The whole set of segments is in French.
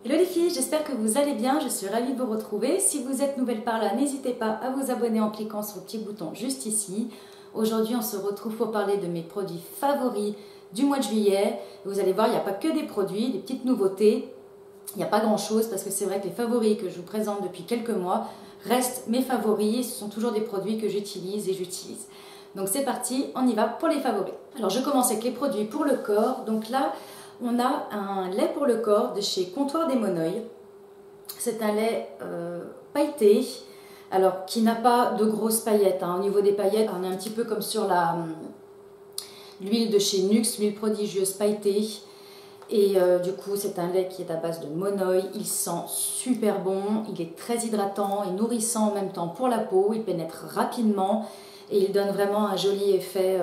Hello les filles, j'espère que vous allez bien, je suis ravie de vous retrouver. Si vous êtes nouvelle par là, n'hésitez pas à vous abonner en cliquant sur le petit bouton juste ici. Aujourd'hui, on se retrouve pour parler de mes produits favoris du mois de juillet. Vous allez voir, il n'y a pas que des produits, des petites nouveautés. Il n'y a pas grand chose parce que c'est vrai que les favoris que je vous présente depuis quelques mois restent mes favoris. Ce sont toujours des produits que j'utilise et j'utilise. Donc c'est parti, on y va pour les favoris. Alors je commence avec les produits pour le corps. Donc là, on a un lait pour le corps de chez Comptoir des Monoï. C'est un lait pailleté, alors qui n'a pas de grosses paillettes. Au niveau des paillettes, on est un petit peu comme sur l'huile de chez Nux, l'huile prodigieuse pailletée. Et du coup, c'est un lait qui est à base de monoï. Il sent super bon, il est très hydratant et nourrissant en même temps pour la peau. Il pénètre rapidement et il donne vraiment un joli effet.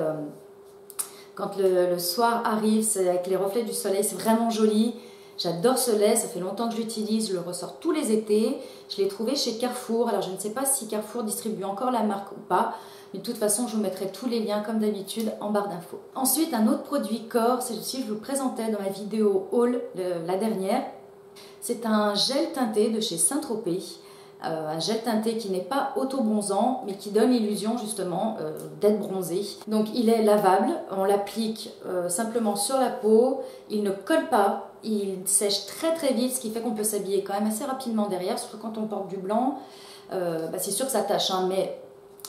Quand le soir arrive, c'est avec les reflets du soleil, c'est vraiment joli. J'adore ce lait, ça fait longtemps que je l'utilise, je le ressors tous les étés. Je l'ai trouvé chez Carrefour, alors je ne sais pas si Carrefour distribue encore la marque ou pas, mais de toute façon je vous mettrai tous les liens comme d'habitude en barre d'infos. Ensuite, un autre produit corps, c'est celui que je vous présentais dans ma vidéo haul la dernière. C'est un gel teinté de chez Saint-Tropez. Un gel teinté qui n'est pas auto-bronzant mais qui donne l'illusion justement d'être bronzé. Donc il est lavable, on l'applique simplement sur la peau, il ne colle pas, il sèche très très vite, ce qui fait qu'on peut s'habiller quand même assez rapidement derrière, surtout quand on porte du blanc. C'est sûr que ça tâche, mais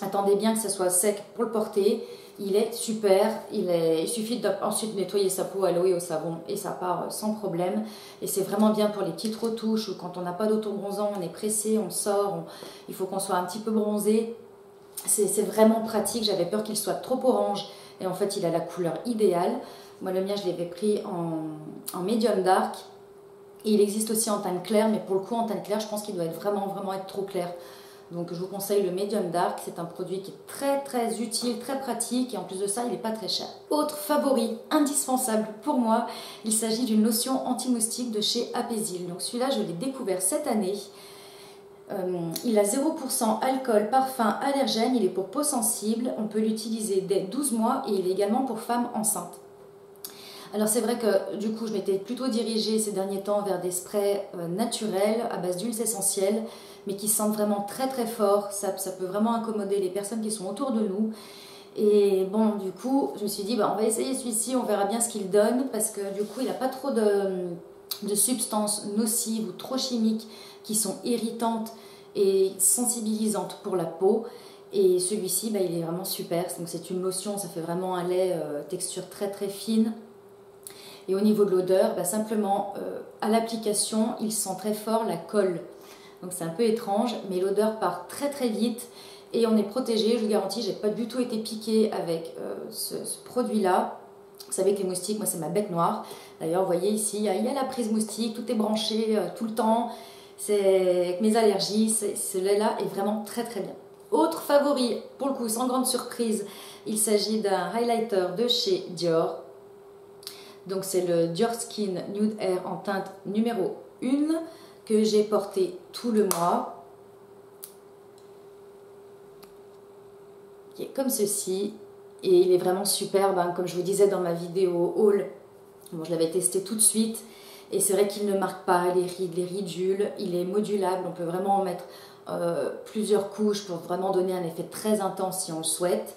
attendez bien que ça soit sec pour le porter. Il est super, il suffit ensuite de nettoyer sa peau à l'eau et au savon et ça part sans problème. Et c'est vraiment bien pour les petites retouches ou quand on n'a pas d'auto-bronzant, on est pressé, on sort, il faut qu'on soit un petit peu bronzé. C'est vraiment pratique, j'avais peur qu'il soit trop orange et en fait il a la couleur idéale. Moi le mien je l'avais pris en médium dark et il existe aussi en teinte claire, mais pour le coup en teinte claire je pense qu'il doit être vraiment être trop clair. Donc je vous conseille le Medium Dark, c'est un produit qui est très utile, très pratique et en plus de ça il n'est pas très cher. Autre favori indispensable pour moi, il s'agit d'une lotion anti-moustique de chez Apaisil. Donc celui-là je l'ai découvert cette année. Il a 0% alcool, parfum, allergène, il est pour peau sensible, on peut l'utiliser dès 12 mois et il est également pour femmes enceintes. Alors c'est vrai que du coup je m'étais plutôt dirigée ces derniers temps vers des sprays naturels à base d'huiles essentielles mais qui sentent vraiment très fort, ça peut vraiment accommoder les personnes qui sont autour de nous. Et bon du coup je me suis dit on va essayer celui-ci, on verra bien ce qu'il donne parce que du coup il n'a pas trop de substances nocives ou trop chimiques qui sont irritantes et sensibilisantes pour la peau. Et celui-ci il est vraiment super, donc c'est une lotion, ça fait vraiment un lait texture très fine. Et au niveau de l'odeur, simplement à l'application, il sent très fort la colle. Donc c'est un peu étrange, mais l'odeur part très vite et on est protégé. Je vous garantis, j'ai pas du tout été piquée avec ce produit-là. Vous savez que les moustiques, moi c'est ma bête noire. D'ailleurs, vous voyez ici, il y a la prise moustique, tout est branché tout le temps. C'est avec mes allergies, ce lait-là est vraiment très bien. Autre favori, pour le coup, sans grande surprise, il s'agit d'un highlighter de chez Dior. Donc c'est le Dior Skin Nude Air en teinte numéro 1 que j'ai porté tout le mois. Qui est comme ceci. Et il est vraiment superbe, comme je vous disais dans ma vidéo haul. Bon, je l'avais testé tout de suite. Et c'est vrai qu'il ne marque pas les rides, les ridules. Il est modulable, on peut vraiment en mettre plusieurs couches pour vraiment donner un effet très intense si on le souhaite.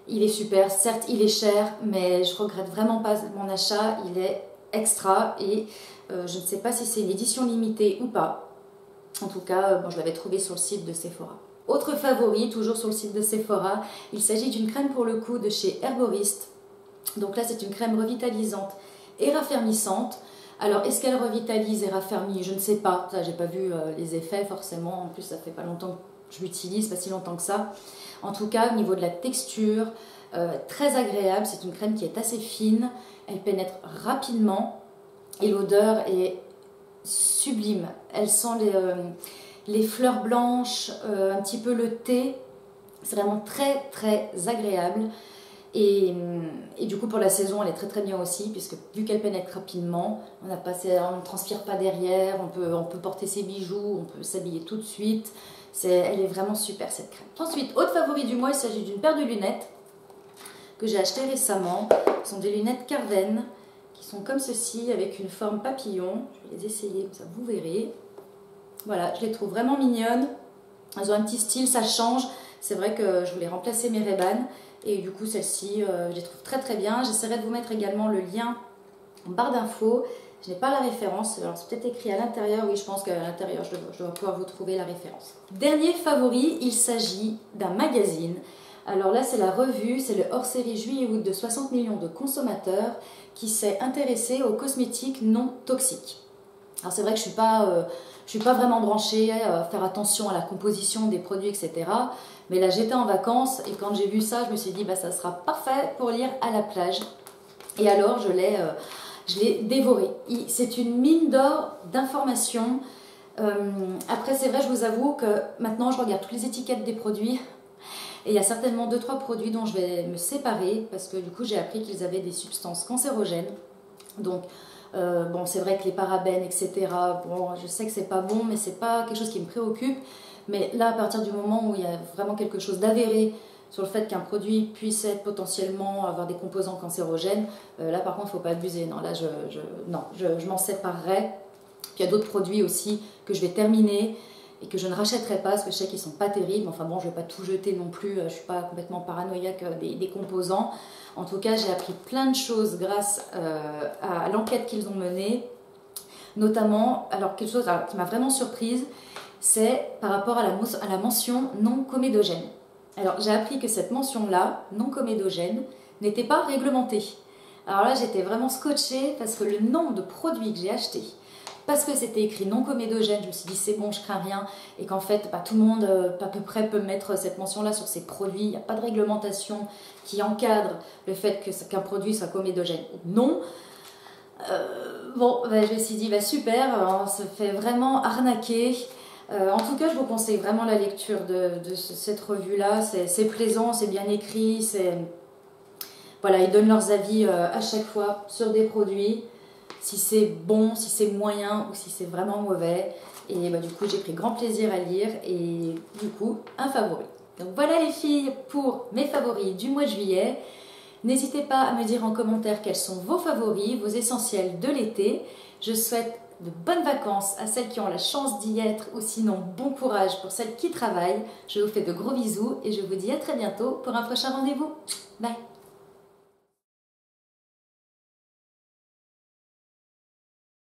Il est super, certes il est cher, mais je regrette vraiment pas mon achat, il est extra et je ne sais pas si c'est une édition limitée ou pas. En tout cas, je l'avais trouvé sur le site de Sephora. Autre favori, toujours sur le site de Sephora, il s'agit d'une crème pour le cou de chez Herboriste. Donc là c'est une crème revitalisante et raffermissante. Alors est-ce qu'elle revitalise et raffermit? Je ne sais pas, ça j'ai pas vu les effets forcément, en plus ça fait pas longtemps que je l'utilise, pas si longtemps que ça. En tout cas, au niveau de la texture, très agréable. C'est une crème qui est assez fine. Elle pénètre rapidement. Et l'odeur est sublime. Elle sent les fleurs blanches, un petit peu le thé. C'est vraiment très agréable. Et du coup, pour la saison, elle est très bien aussi, puisque vu qu'elle pénètre rapidement, on ne transpire pas derrière, on peut porter ses bijoux, on peut s'habiller tout de suite. Elle est vraiment super cette crème. Ensuite, autre favori du mois, il s'agit d'une paire de lunettes que j'ai acheté récemment. Ce sont des lunettes Carven qui sont comme ceci, avec une forme papillon. Je vais les essayer, comme ça vous verrez. Voilà, je les trouve vraiment mignonnes. Elles ont un petit style, ça change. C'est vrai que je voulais remplacer mes Ray-Ban. Et du coup, celles-ci, je les trouve très très bien. J'essaierai de vous mettre également le lien en barre d'infos. Je n'ai pas la référence. Alors, c'est peut-être écrit à l'intérieur. Oui, je pense qu'à l'intérieur, je dois pouvoir vous trouver la référence. Dernier favori, il s'agit d'un magazine. Alors là, c'est la revue, c'est le hors-série juillet-août de 60 millions de consommateurs qui s'est intéressé aux cosmétiques non toxiques. Alors c'est vrai que je suis pas vraiment branchée à faire attention à la composition des produits, etc. Mais là, j'étais en vacances et quand j'ai vu ça, je me suis dit, bah, ça sera parfait pour lire à la plage. Et alors, je l'ai dévoré. C'est une mine d'or d'informations. Après, c'est vrai, je vous avoue que maintenant, je regarde toutes les étiquettes des produits. Et il y a certainement 2-3 produits dont je vais me séparer parce que du coup, j'ai appris qu'ils avaient des substances cancérogènes. Donc, bon, c'est vrai que les parabènes, etc., bon, je sais que c'est pas bon, mais c'est pas quelque chose qui me préoccupe. Mais là, à partir du moment où il y a vraiment quelque chose d'avéré sur le fait qu'un produit puisse être potentiellement avoir des composants cancérogènes, là, par contre, il ne faut pas abuser. Non, là, je m'en séparerai. Puis il y a d'autres produits aussi que je vais terminer et que je ne rachèterai pas parce que je sais qu'ils ne sont pas terribles. Enfin bon, je ne vais pas tout jeter non plus, je ne suis pas complètement paranoïaque des composants. En tout cas, j'ai appris plein de choses grâce à l'enquête qu'ils ont menée. Notamment, alors quelque chose qui m'a vraiment surprise, c'est par rapport à la mention non comédogène. Alors j'ai appris que cette mention-là, non comédogène, n'était pas réglementée. Alors là, j'étais vraiment scotchée parce que le nombre de produits que j'ai achetés, parce que c'était écrit non comédogène, je me suis dit c'est bon, je crains rien, et qu'en fait tout le monde à peu près peut mettre cette mention-là sur ses produits, il n'y a pas de réglementation qui encadre le fait qu'un produit soit comédogène ou non. Bon, je me suis dit super, on se fait vraiment arnaquer. En tout cas, je vous conseille vraiment la lecture de cette revue-là, c'est plaisant, c'est bien écrit, voilà, ils donnent leurs avis à chaque fois sur des produits. Si c'est bon, si c'est moyen ou si c'est vraiment mauvais. Et du coup, j'ai pris grand plaisir à lire et du coup, un favori. Donc voilà les filles pour mes favoris du mois de juillet. N'hésitez pas à me dire en commentaire quels sont vos favoris, vos essentiels de l'été. Je souhaite de bonnes vacances à celles qui ont la chance d'y être ou sinon bon courage pour celles qui travaillent. Je vous fais de gros bisous et je vous dis à très bientôt pour un prochain rendez-vous. Bye!